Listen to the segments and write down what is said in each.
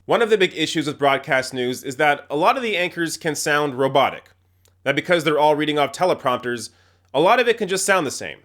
One of the big issues with broadcast news is that a lot of the anchors can sound robotic. That because they're all reading off teleprompters, a lot of it can just sound the same.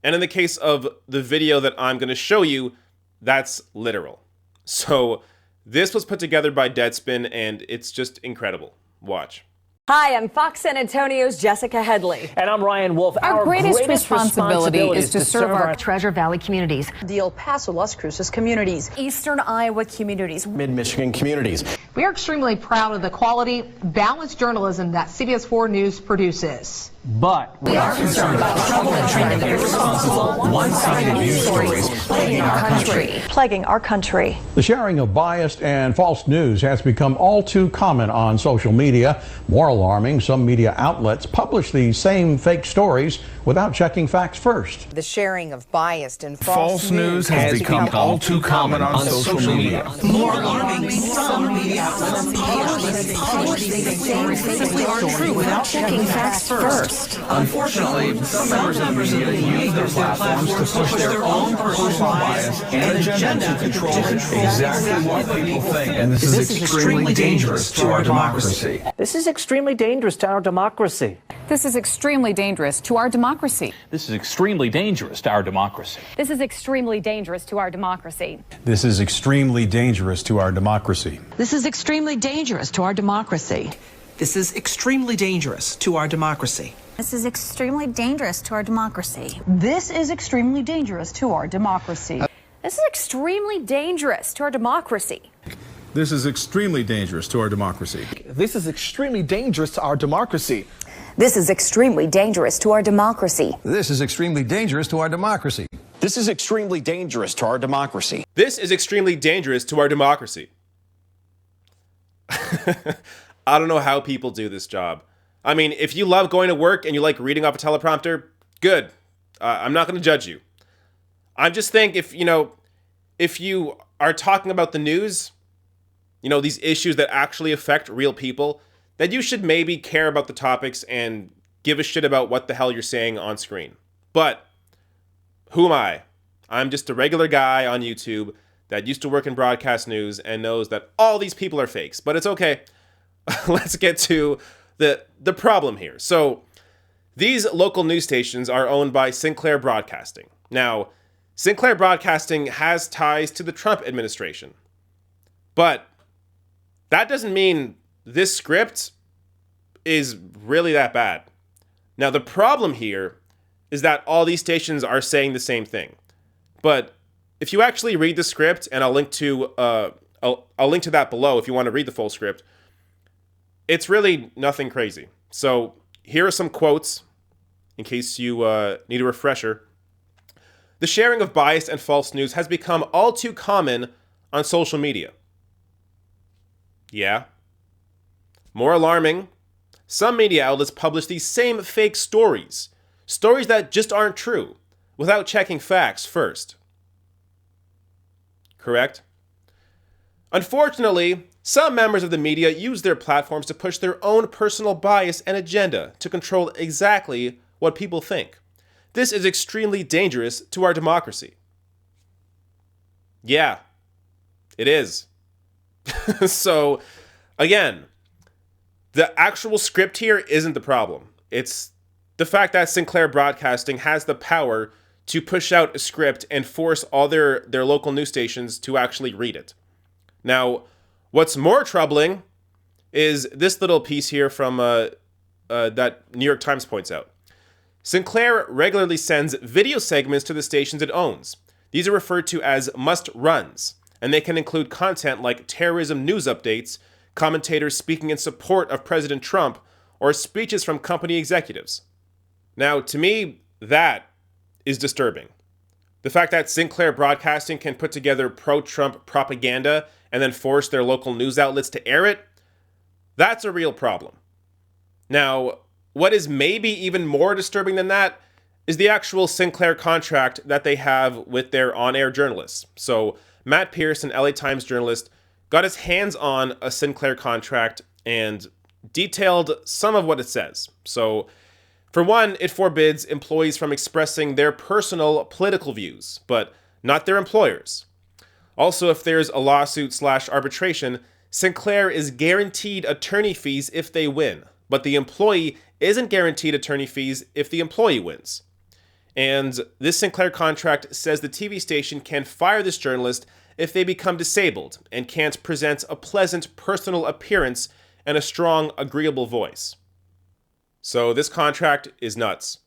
And in the case of the video that I'm going to show you, that's literal. So this was put together by Deadspin, and it's just incredible. Watch. Hi, I'm Fox San Antonio's Jessica Headley. And I'm Ryan Wolf. Our greatest responsibility is to serve our Treasure Valley communities, the El Paso, Las Cruces communities, Eastern Iowa communities, Mid-Michigan communities. We are extremely proud of the quality, balanced journalism that CBS 4 News produces. But we are concerned about the trouble and trend of irresponsible, one-sided news stories plaguing our country. The sharing of biased and false news has become all too common on social media. More alarming, some media outlets publish these same fake stories without checking facts first. The sharing of biased and false news has become all too common on social media. More alarming, some media outlets publish these same fake stories without checking facts first. Unfortunately, some members of the media use their platforms to push their own personal bias and agenda to control exactly what people think. And this is extremely dangerous to our democracy. This is extremely dangerous to our democracy. This is extremely dangerous to our democracy. This is extremely dangerous to our democracy. This is extremely dangerous to our democracy. This is extremely dangerous to our democracy. This is extremely dangerous to our democracy. This is extremely dangerous to our democracy. This is extremely dangerous to our democracy. This is extremely dangerous to our democracy. This is extremely dangerous to our democracy. This is extremely dangerous to our democracy. This is extremely dangerous to our democracy. This is extremely dangerous to our democracy. This is extremely dangerous to our democracy. This is extremely dangerous to our democracy. This is extremely dangerous to our democracy. I don't know how people do this job. I mean, if you love going to work and you like reading off a teleprompter, good. I'm not going to judge you. I just think if you are talking about the news, these issues that actually affect real people, that you should maybe care about the topics and give a shit about what the hell you're saying on screen. But who am I? I'm just a regular guy on YouTube that used to work in broadcast news and knows that all these people are fakes. But it's okay. Let's get to the problem here. So these local news stations are owned by Sinclair Broadcasting. Now, Sinclair Broadcasting has ties to the Trump administration. But that doesn't mean this script is really that bad. Now, the problem here is that all these stations are saying the same thing. But if you actually read the script, and I'll link to that below if you want to read the full script, it's really nothing crazy. So here are some quotes in case you need a refresher. The sharing of biased and false news has become all too common on social media. Yeah. More alarming, some media outlets publish these same fake stories that just aren't true, without checking facts first. Correct? Unfortunately, some members of the media use their platforms to push their own personal bias and agenda to control exactly what people think. This is extremely dangerous to our democracy. Yeah, it is. So, again, the actual script here isn't the problem. It's the fact that Sinclair Broadcasting has the power to push out a script and force all their local news stations to actually read it. Now, what's more troubling is this little piece here from that New York Times points out. Sinclair regularly sends video segments to the stations it owns. These are referred to as must-runs, and they can include content like terrorism news updates, commentators speaking in support of President Trump, or speeches from company executives. Now, to me, that is disturbing. The fact that Sinclair Broadcasting can put together pro-Trump propaganda and then force their local news outlets to air it, that's a real problem. Now, what is maybe even more disturbing than that is the actual Sinclair contract that they have with their on-air journalists. So Matt Pierce, an LA Times journalist, got his hands on a Sinclair contract and detailed some of what it says. So, for one, it forbids employees from expressing their personal political views, but not their employers. Also, if there's a lawsuit / arbitration, Sinclair is guaranteed attorney fees if they win, but the employee isn't guaranteed attorney fees if the employee wins. And this Sinclair contract says the TV station can fire this journalist if they become disabled and can't present a pleasant personal appearance and a strong, agreeable voice. So this contract is nuts.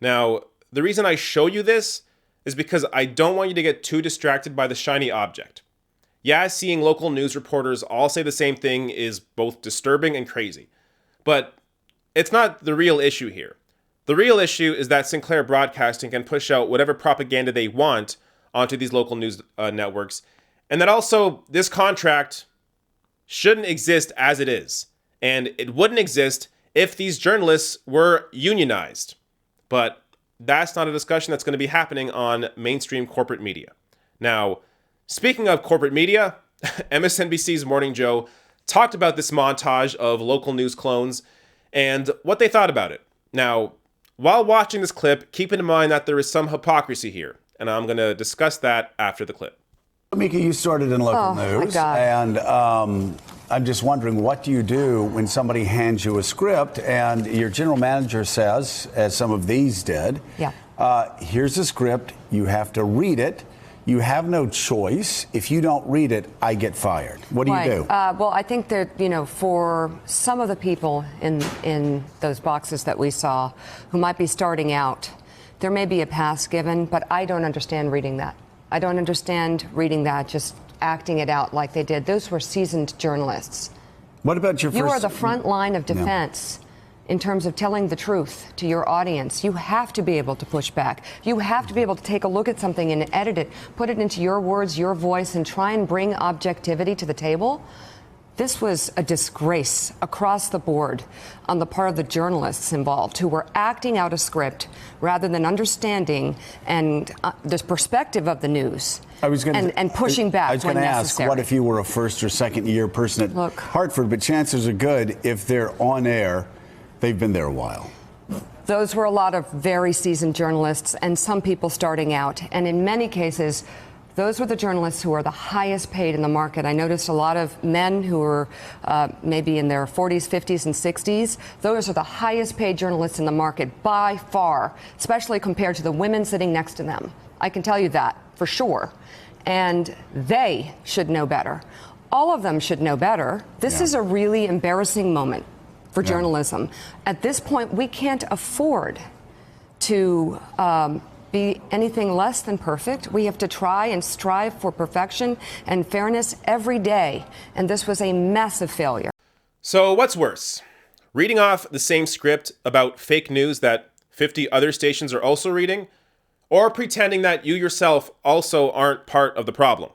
Now, the reason I show you this is because I don't want you to get too distracted by the shiny object. Yeah, seeing local news reporters all say the same thing is both disturbing and crazy. But it's not the real issue here. The real issue is that Sinclair Broadcasting can push out whatever propaganda they want onto these local news networks, and that also this contract shouldn't exist as it is. And it wouldn't exist if these journalists were unionized. But that's not a discussion that's going to be happening on mainstream corporate media. Now, speaking of corporate media, MSNBC's Morning Joe talked about this montage of local news clones and what they thought about it. Now, while watching this clip, keep in mind that there is some hypocrisy here, and I'm going to discuss that after the clip. Mika, you started in local news, and I'm just wondering, what do you do when somebody hands you a script and your general manager says, as some of these did, here's a script, you have to read it, you have no choice. If you don't read it, I get fired. What do you do? Well, I think that, for some of the people in those boxes that we saw who might be starting out, there may be a pass given, but I don't understand reading that. I don't understand reading that, just acting it out like they did. Those were seasoned journalists. What about your first... You are the front line of defense in terms of telling the truth to your audience. You have to be able to push back. You have to be able to take a look at something and edit it, put it into your words, your voice, and try and bring objectivity to the table. This was a disgrace across the board on the part of the journalists involved who were acting out a script rather than understanding and the perspective of the news and pushing back when necessary. I was going to ask, what if you were a first or second year person at Hartford? But chances are good, if they're on air, they've been there a while. Those were a lot of very seasoned journalists and some people starting out. And in many cases, those were the journalists who are the highest paid in the market. I noticed a lot of men who were maybe in their 40s, 50s, and 60s. Those are the highest paid journalists in the market by far, especially compared to the women sitting next to them. I can tell you that for sure. And they should know better. All of them should know better. This is a really embarrassing moment for journalism. At this point, we can't afford to be anything less than perfect. We have to try and strive for perfection and fairness every day. And this was a massive failure. So what's worse? Reading off the same script about fake news that 50 other stations are also reading, or pretending that you yourself also aren't part of the problem?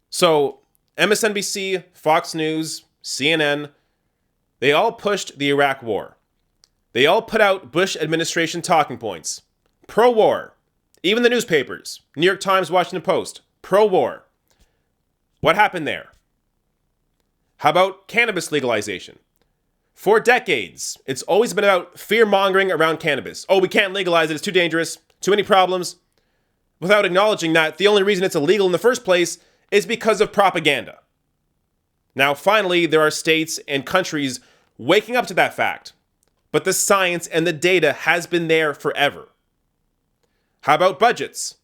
So MSNBC, Fox News, CNN, they all pushed the Iraq War. They all put out Bush administration talking points. Pro-war. Even the newspapers, New York Times, Washington Post, pro-war. What happened there? How about cannabis legalization? For decades, it's always been about fear-mongering around cannabis. Oh, we can't legalize it, it's too dangerous, too many problems. Without acknowledging that the only reason it's illegal in the first place is because of propaganda. Now, finally, there are states and countries waking up to that fact. But the science and the data has been there forever. How about budgets?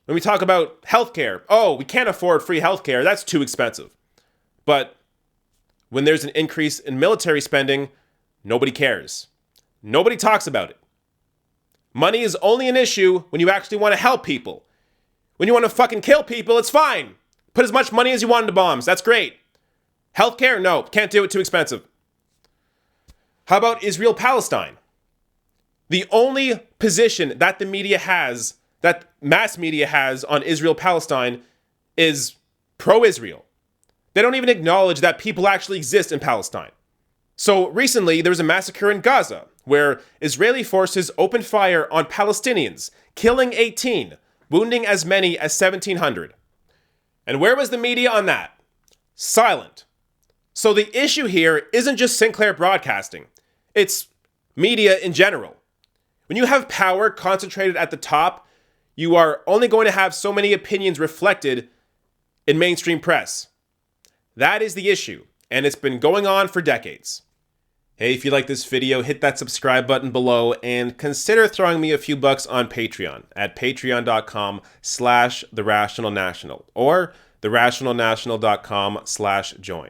When we talk about healthcare, oh, we can't afford free healthcare, that's too expensive. But when there's an increase in military spending, nobody cares. Nobody talks about it. Money is only an issue when you actually want to help people. When you want to fucking kill people, it's fine. Put as much money as you want into bombs, that's great. Healthcare, no, can't do it, too expensive. How about Israel-Palestine? The only position that the media has, that mass media has on Israel-Palestine is pro-Israel. They don't even acknowledge that people actually exist in Palestine. So recently, there was a massacre in Gaza where Israeli forces opened fire on Palestinians, killing 18, wounding as many as 1,700. And where was the media on that? Silent. So the issue here isn't just Sinclair Broadcasting. It's media in general. When you have power concentrated at the top, you are only going to have so many opinions reflected in mainstream press. That is the issue, and it's been going on for decades. Hey, if you like this video, hit that subscribe button below and consider throwing me a few bucks on Patreon at patreon.com/therationalnational or therationalnational.com/join.